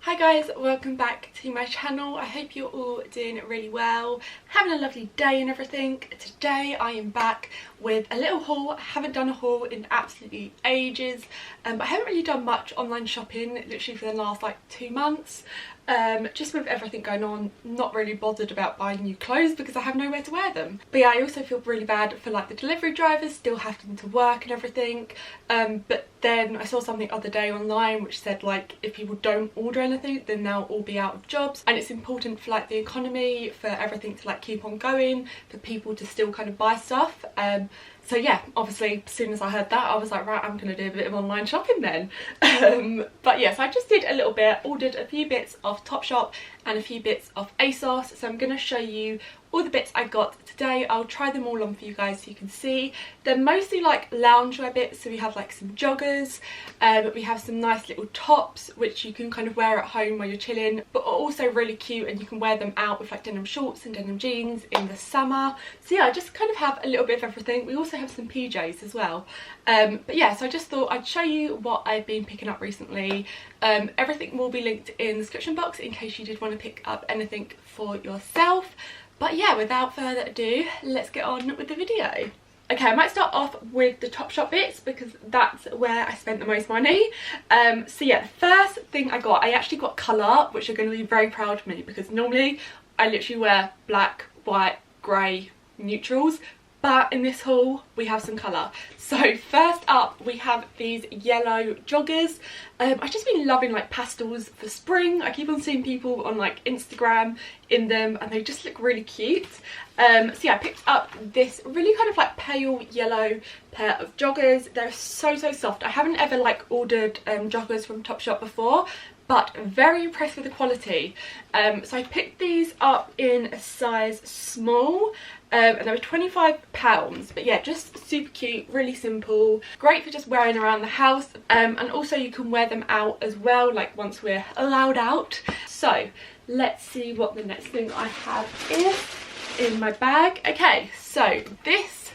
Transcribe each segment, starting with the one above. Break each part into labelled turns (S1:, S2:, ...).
S1: Hi guys, welcome back to my channel. I hope you're all doing really well, having a lovely day and everything. Today I am back with a little haul. I haven't done a haul in absolutely ages, but I haven't really done much online shopping literally for the last like 2 months. Just with everything going on, not really bothered about buying new clothes because I have nowhere to wear them. But yeah, I also feel really bad for like the delivery drivers still having to work and everything. But then I saw something the other day online which said like if people don't order anything then they'll all be out of jobs, and it's important for like the economy, for everything to like keep on going, for people to still kind of buy stuff. So yeah, obviously as soon as I heard that I was like, right, I'm gonna do a bit of online shopping then. But yes, I just did a little bit, ordered a few bits of Topshop and a few bits of ASOS, so I'm gonna show you all the bits I got today. I'll try them all on for you guys so you can see. They're mostly like loungewear bits, so we have like some joggers, but we have some nice little tops which you can kind of wear at home while you're chilling, but are also really cute and you can wear them out with like denim shorts and denim jeans in the summer. So yeah, I just kind of have a little bit of everything. We also have some PJs as well. But yeah, so I just thought I'd show you what I've been picking up recently. Everything will be linked in the description box in case you did want to pick up anything for yourself. But yeah, without further ado, let's get on with the video. Okay, I might start off with the Topshop bits because that's where I spent the most money. So yeah, the first thing I actually got colour, which you're going to be very proud of me because normally I literally wear black, white, grey, neutrals. But in this haul we have some colour. So first up we have these yellow joggers. I've just been loving like pastels for spring. I keep on seeing people on like Instagram in them and they just look really cute. So yeah, I picked up this really kind of like pale yellow pair of joggers. They're so soft. I haven't ever like ordered joggers from Topshop before, but very impressed with the quality. So I picked these up in a size small, and they were £25. But yeah, just super cute, really simple, great for just wearing around the house, and also you can wear them out as well, like once we're allowed out. So let's see what the next thing I have is in my bag. Okay, so this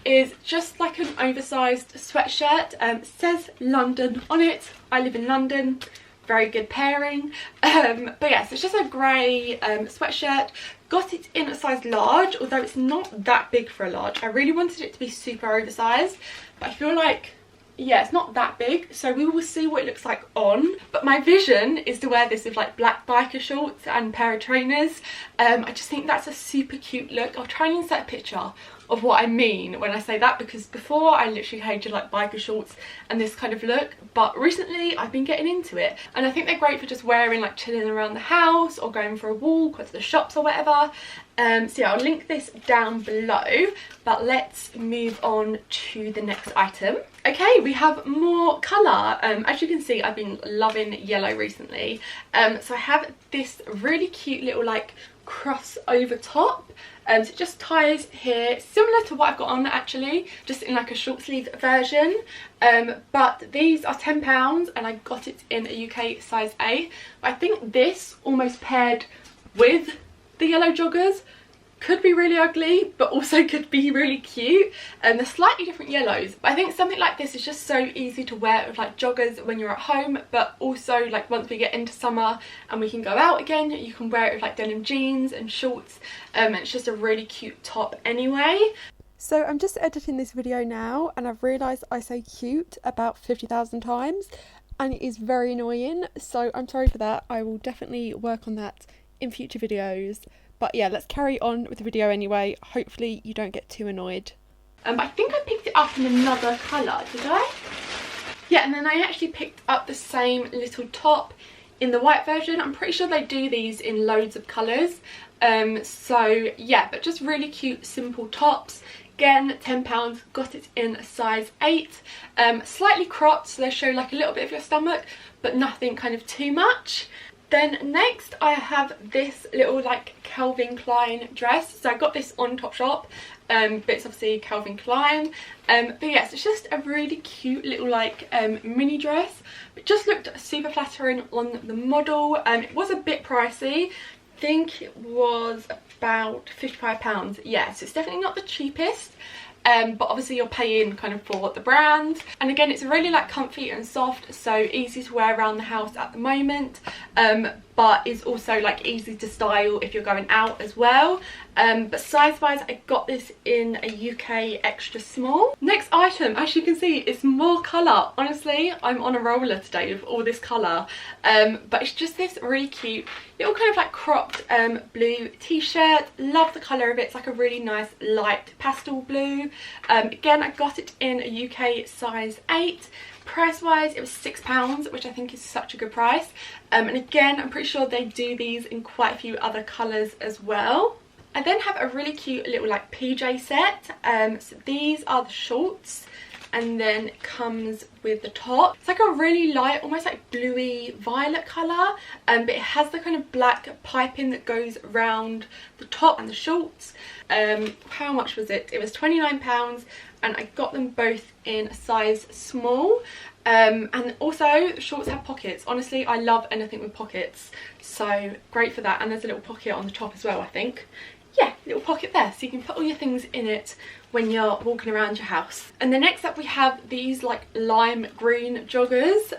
S1: is just like an oversized sweatshirt. Says London on it. I live in London. Very good pairing. But yes, it's just a grey sweatshirt. Got it in a size large, although it's not that big for a large. I really wanted it to be super oversized, but I feel like, yeah, it's not that big, so we will see what it looks like on. But my vision is to wear this with like black biker shorts and pair of trainers. I just think that's a super cute look. I'll try and insert a picture of what I mean when I say that, because before I literally hated like biker shorts and this kind of look, but recently I've been getting into it and I think they're great for just wearing like chilling around the house or going for a walk or to the shops or whatever. So yeah, I'll link this down below, but let's move on to the next item. Okay, we have more colour. As you can see, I've been loving yellow recently. So I have this really cute little like crossover top. So it just ties here, similar to what I've got on actually, just in like a short sleeve version. But these are £10 and I got it in a UK size A. But I think this almost paired with the yellow joggers could be really ugly, but also could be really cute. And they're slightly different yellows, but I think something like this is just so easy to wear with like joggers when you're at home, but also like once we get into summer and we can go out again, you can wear it with like denim jeans and shorts, and it's just a really cute top anyway.
S2: So I'm just editing this video now and I've realised I say cute about 50,000 times and it is very annoying, so I'm sorry for that. I will definitely work on that in future videos. But yeah, let's carry on with the video anyway. Hopefully you don't get too annoyed.
S1: I think I picked it up in another colour, did I? Yeah, and then I actually picked up the same little top in the white version. I'm pretty sure they do these in loads of colours. So yeah, but just really cute, simple tops. Again, £10, got it in a size 8. Slightly cropped, so they show like a little bit of your stomach, but nothing kind of too much. Then next I have this little like Calvin Klein dress. So I got this on Topshop, but it's obviously Calvin Klein. But yes, it's just a really cute little like mini dress. It just looked super flattering on the model. It was a bit pricey. I think it was about £55. Yes, it's definitely not the cheapest. but obviously you're paying kind of for the brand. And again, it's really like comfy and soft, so easy to wear around the house at the moment, but is also like easy to style if you're going out as well. But size wise, I got this in a UK extra small. Next item, as you can see, is more colour. Honestly, I'm on a roller today with all this colour, but it's just this really cute little kind of like cropped blue t-shirt. Love the colour of it. It's like a really nice light pastel blue. Again, I got it in a UK size 8. Price wise, it was £6, which I think is such a good price. And again, I'm pretty sure they do these in quite a few other colours as well. I then have a really cute little like PJ set. So these are the shorts, and then it comes with the top. It's like a really light, almost like bluey violet colour, but it has the kind of black piping that goes around the top and the shorts. How much was it? It was £29, and I got them both in a size small. And also the shorts have pockets. Honestly, I love anything with pockets, so great for that. And there's a little pocket on the top as well, I think. Yeah, little pocket there, so you can put all your things in it when you're walking around your house. And then next up we have these like lime green joggers.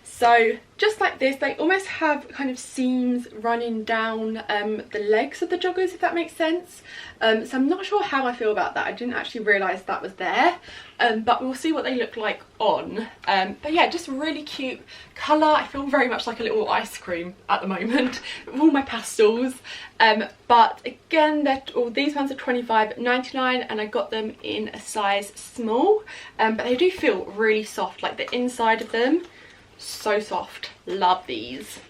S1: So just like this, they almost have kind of seams running down the legs of the joggers, if that makes sense. So I'm not sure how I feel about that. I didn't actually realise that was there, but we'll see what they look like on. But yeah, just really cute colour. I feel very much like a little ice cream at the moment with all my pastels. But again, these ones are £25.99, and I got them in a size small. But they do feel really soft, like the inside of them, so soft. Love these.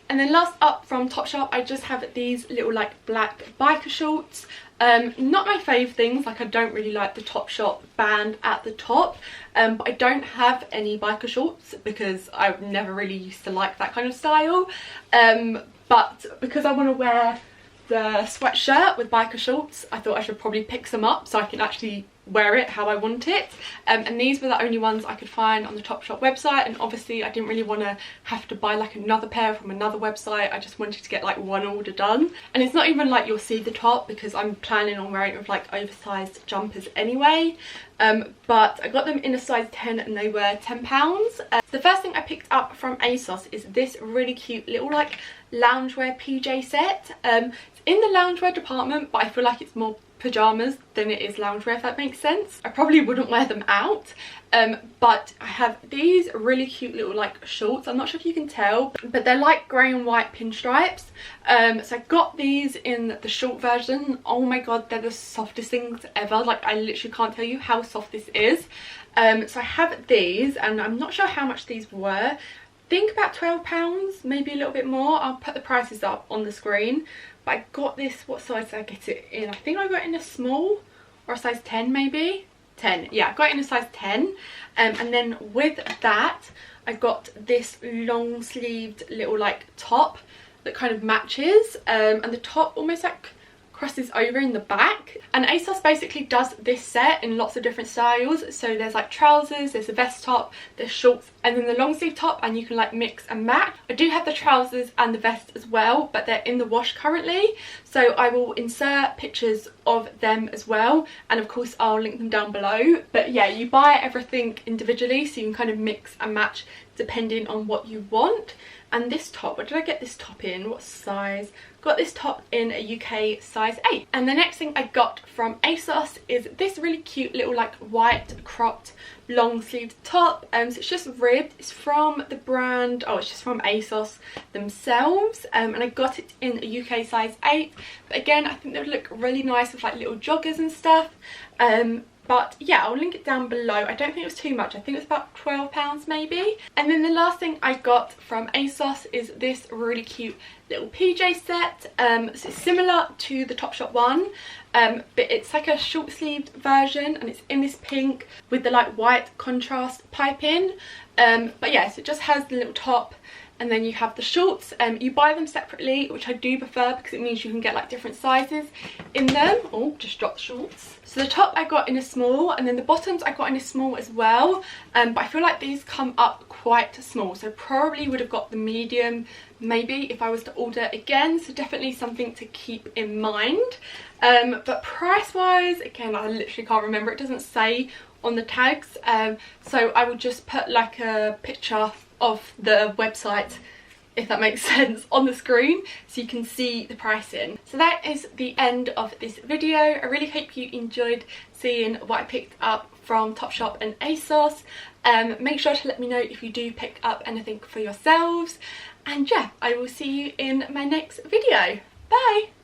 S1: And then last up from Topshop, I just have these little like black biker shorts. Not my fave things, like I don't really like the Topshop band at the top, but I don't have any biker shorts because I've never really used to like that kind of style. But because I want to wear the sweatshirt with biker shorts, I thought I should probably pick some up so I can actually wear it how I want it. And these were the only ones I could find on the Topshop website, and obviously I didn't really want to have to buy like another pair from another website. I just wanted to get like one order done, and it's not even like you'll see the top because I'm planning on wearing it with like oversized jumpers anyway. But I got them in a size 10 and they were £10. The first thing I picked up from ASOS is this really cute little like loungewear PJ set. It's in the loungewear department, but I feel like it's more pyjamas than it is loungewear, if that makes sense. I probably wouldn't wear them out, but I have these really cute little like shorts. I'm not sure if you can tell, but they're like grey and white pinstripes. So I got these in the short version. Oh my god, they're the softest things ever. Like I literally can't tell you how soft this is. So I have these, and I'm not sure how much these were. I think about £12, maybe a little bit more. I'll put the prices up on the screen. But I got this, what size did I get it in? I think I got it in a small or a size 10 maybe. 10, yeah, I got it in a size 10. And then with that, I got this long sleeved little like top that kind of matches. And the top almost like crosses over in the back. And ASOS basically does this set in lots of different styles. So there's like trousers, there's a vest top, there's shorts, and then the long sleeve top, and you can like mix and match. I do have the trousers and the vest as well, but they're in the wash currently, so I will insert pictures of them as well, and of course I'll link them down below. But yeah, you buy everything individually so you can kind of mix and match depending on what you want. And this top, what did I get this top in? What size? Got this top in a UK size 8. And the next thing I got from ASOS is this really cute little like white cropped long sleeved top. So it's just ribbed. It's from the brand, oh, it's just from ASOS themselves. And I got it in a UK size 8. But again, I think they would look really nice with like little joggers and stuff. But yeah, I'll link it down below. I don't think it was too much. I think it was about £12 maybe. And then the last thing I got from ASOS is this really cute little PJ set. So it's similar to the Topshop one, but it's like a short sleeved version, and it's in this pink with the like white contrast piping. But yeah, so it just has the little top, and then you have the shorts. You buy them separately, which I do prefer because it means you can get like different sizes in them. Oh, just dropped the shorts. So the top I got in a small, and then the bottoms I got in a small as well. But I feel like these come up quite small, so probably would have got the medium maybe if I was to order again, so definitely something to keep in mind. But price wise, again, I literally can't remember, it doesn't say on the tags, so I will just put like a picture of the website, if that makes sense, on the screen so you can see the pricing. So that is the end of this video. I really hope you enjoyed seeing what I picked up from Topshop and ASOS. Make sure to let me know if you do pick up anything for yourselves, and yeah, I will see you in my next video. Bye!